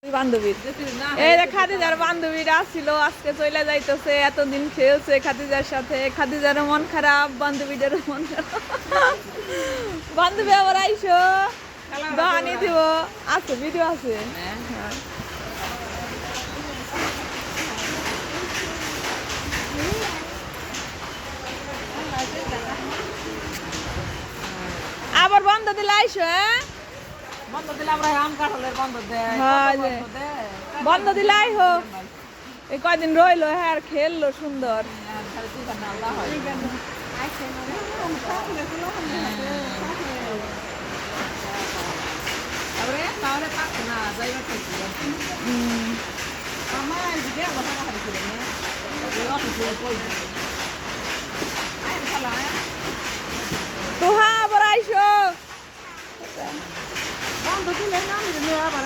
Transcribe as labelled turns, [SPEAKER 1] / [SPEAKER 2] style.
[SPEAKER 1] বান্ধবীর এই যে খাদিজার বান্ধবীরা আসছিল আজকে চলে যাইতেছে এতদিন খেলছে খাদিজার সাথে খাদিজারও মন খারাপ বান্ধবীদেরও মন খারাপ বান্ধবী আবার আইসো দোকানে দিব আছে ভিডিও আছে আবার বন্ধ দিলে আইসো হ্যাঁ
[SPEAKER 2] বন্ধ দিলে আমরা আম কাঁঠালের বন্ধ দেয়
[SPEAKER 1] বন্ধ দিলে আইসো এই কয়দিন রইলো হ্যাঁ আর খেললো সুন্দর তো হ্যাঁ আবার আইসো
[SPEAKER 2] বন্ধ দিলে না আবার